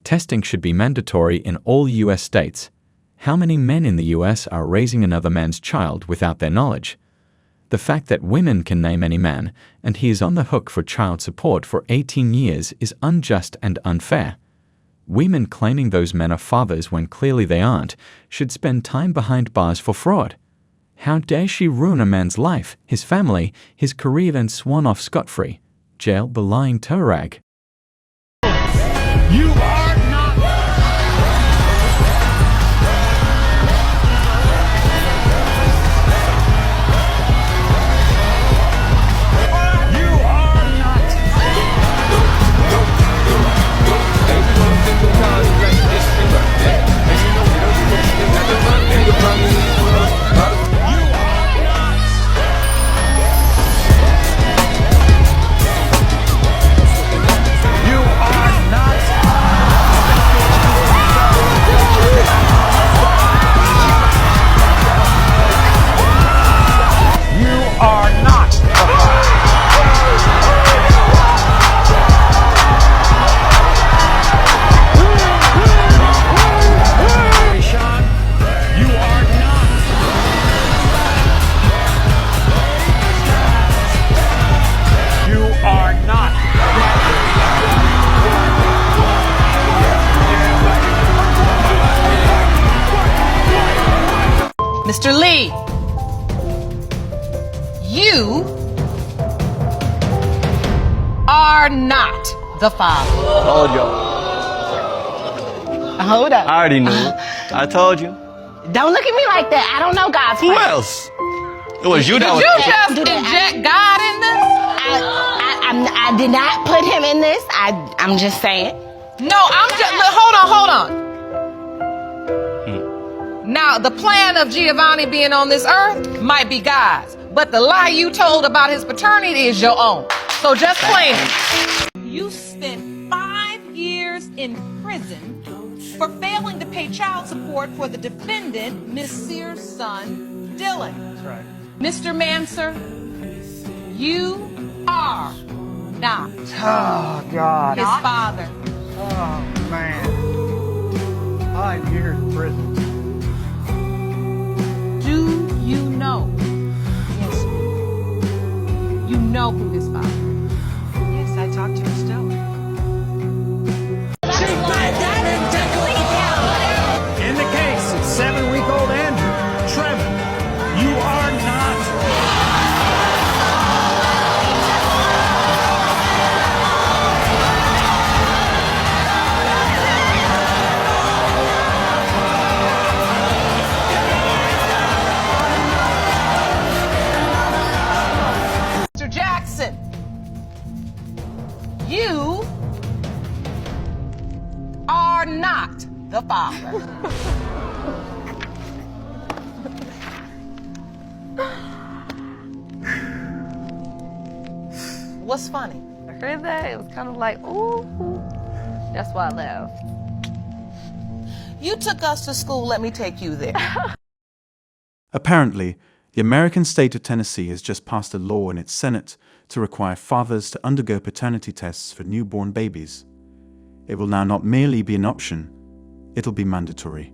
Testing should be mandatory in all U.S. states. How many men in the U.S. are raising another man's child without their knowledge? The fact that women can name any man, and he is on the hook for child support for 18 years is unjust and unfair. Women claiming those men are fathers when clearly they aren't should spend time behind bars for fraud. How dare she ruin a man's life, his family, his career, then swan off scot-free? Jail belying Turag. You are not. You are not. You are not. You are not a father. Hey, Sean, you are not. You are not. Mr. Lee, you are not the father. Told y'all. Hold up. I already knew. I told you. Don't look at me like that. I don't know God's Who plan. else? It was you that Did was. you just inject God in this? I did not put him in this. I'm just saying. No, I'm just, look, hold on. Now, the plan of Giovanni being on this earth might be God's, but the lie you told about his paternity is your own. So just claim it. You spent 5 years in prison for failing to pay child support for the defendant, Miss Sears' son, Dylan. That's right. Mr. Manser, you are not Oh, God. his father. Oh, man. 5 years in prison. Do you know? Yes. You know who his father is. Yes, I talked to him still. In the case of 7-week-old Andrew Trevor, you are not. Mr. Jackson, you are not the father. What's funny? I heard that. It was kind of like, ooh. That's why I laughed. You took us to school, let me take you there. Apparently, the American state of Tennessee has just passed a law in its Senate to require fathers to undergo paternity tests for newborn babies. It will now not merely be an option, it'll be mandatory.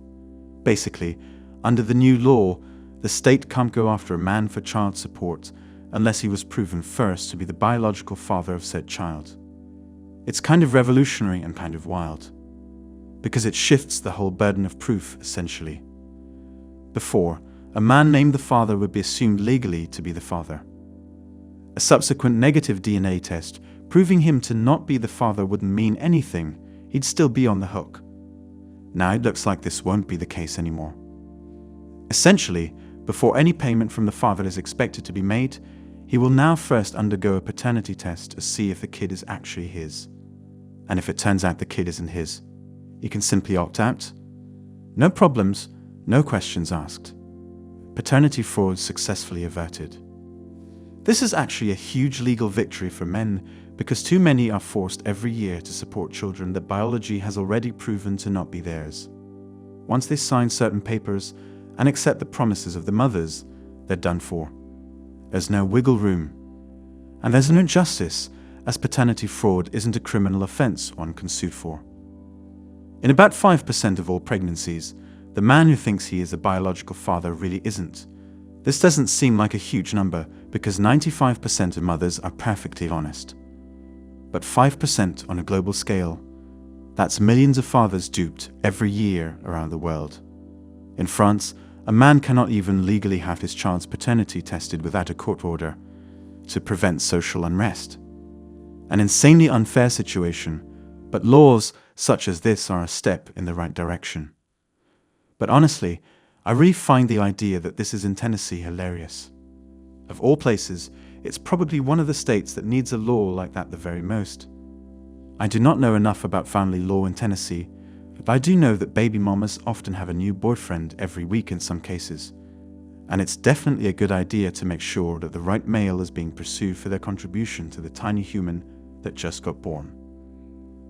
Basically, under the new law, the state can't go after a man for child support unless he was proven first to be the biological father of said child. It's kind of revolutionary and kind of wild, because it shifts the whole burden of proof, essentially. Before, a man named the father would be assumed legally to be the father. A subsequent negative DNA test proving him to not be the father wouldn't mean anything, he'd still be on the hook. Now it looks like this won't be the case anymore. Essentially, before any payment from the father is expected to be made, he will now first undergo a paternity test to see if the kid is actually his. And if it turns out the kid isn't his, he can simply opt out. No problems, no questions asked. Paternity fraud successfully averted. This is actually a huge legal victory for men because too many are forced every year to support children that biology has already proven to not be theirs. Once they sign certain papers and accept the promises of the mothers, they're done for. There's no wiggle room. And there's no justice, as paternity fraud isn't a criminal offense one can sue for. In about 5% of all pregnancies, the man who thinks he is a biological father really isn't. This doesn't seem like a huge number because 95% of mothers are perfectly honest. But 5% on a global scale, that's millions of fathers duped every year around the world. In France, a man cannot even legally have his child's paternity tested without a court order to prevent social unrest. An insanely unfair situation, but laws such as this are a step in the right direction. But honestly, I really find the idea that this is in Tennessee hilarious. Of all places, it's probably one of the states that needs a law like that the very most. I do not know enough about family law in Tennessee, but I do know that baby mamas often have a new boyfriend every week in some cases. And it's definitely a good idea to make sure that the right male is being pursued for their contribution to the tiny human that just got born.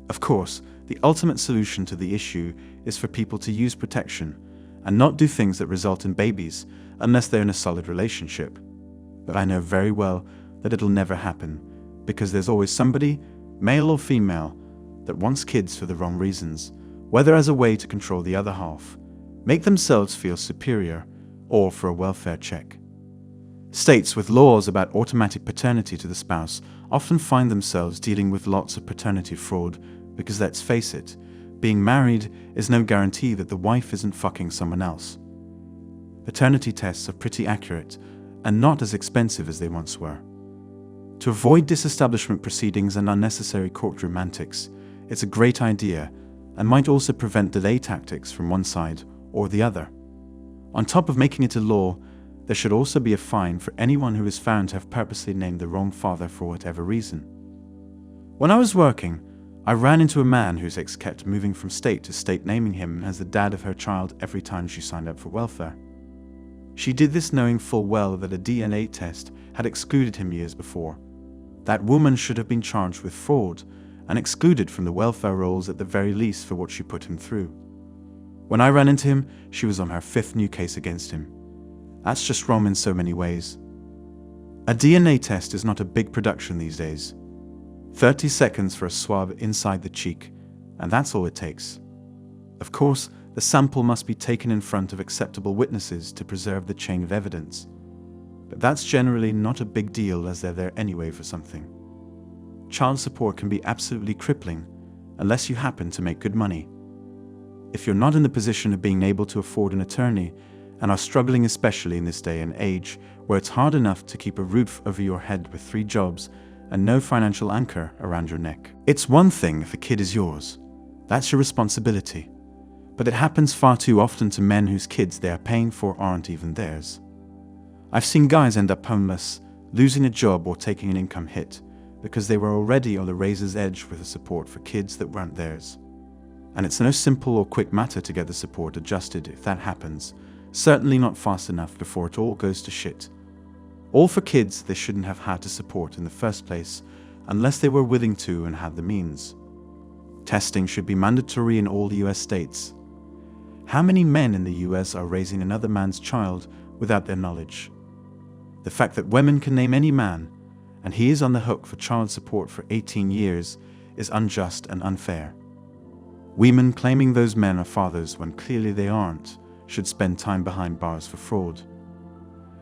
Of course, the ultimate solution to the issue is for people to use protection and not do things that result in babies unless they're in a solid relationship. But I know very well that it'll never happen because there's always somebody, male or female, that wants kids for the wrong reasons, whether as a way to control the other half, make themselves feel superior, or for a welfare check. States with laws about automatic paternity to the spouse often find themselves dealing with lots of paternity fraud because, let's face it, being married is no guarantee that the wife isn't fucking someone else. Paternity tests are pretty accurate and not as expensive as they once were. To avoid disestablishment proceedings and unnecessary courtroom antics, it's a great idea and might also prevent delay tactics from one side or the other. On top of making it a law, there should also be a fine for anyone who is found to have purposely named the wrong father for whatever reason. When I was working, I ran into a man whose ex kept moving from state to state naming him as the dad of her child every time she signed up for welfare. She did this knowing full well that a DNA test had excluded him years before. That woman should have been charged with fraud and excluded from the welfare rolls at the very least for what she put him through. When I ran into him, she was on her 5th new case against him. That's just wrong in so many ways. A DNA test is not a big production these days. 30 seconds for a swab inside the cheek, and that's all it takes. Of course, the sample must be taken in front of acceptable witnesses to preserve the chain of evidence. But that's generally not a big deal as they're there anyway for something. Child support can be absolutely crippling unless you happen to make good money. If you're not in the position of being able to afford an attorney and are struggling, especially in this day and age where it's hard enough to keep a roof over your head with 3 jobs and no financial anchor around your neck. It's one thing if a kid is yours. That's your responsibility. But it happens far too often to men whose kids they are paying for aren't even theirs. I've seen guys end up homeless, losing a job or taking an income hit because they were already on the razor's edge with the support for kids that weren't theirs. And it's no simple or quick matter to get the support adjusted if that happens, certainly not fast enough before it all goes to shit. All for kids they shouldn't have had to support in the first place unless they were willing to and had the means. Testing should be mandatory in all US states. How many men in the US are raising another man's child without their knowledge? The fact that women can name any man, and he is on the hook for child support for 18 years, is unjust and unfair. Women claiming those men are fathers when clearly they aren't should spend time behind bars for fraud.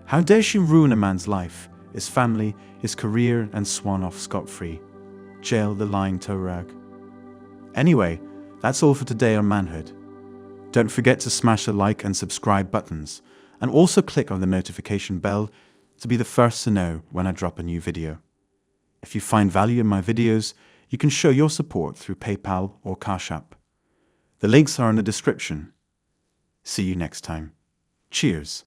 How dare she ruin a man's life, his family, his career, and swan off scot-free? Jail the lying toe rag. Anyway, that's all for today on Manhood. Don't forget to smash the like and subscribe buttons, and also click on the notification bell to be the first to know when I drop a new video. If you find value in my videos, you can show your support through PayPal or Cash App. The links are in the description. See you next time. Cheers.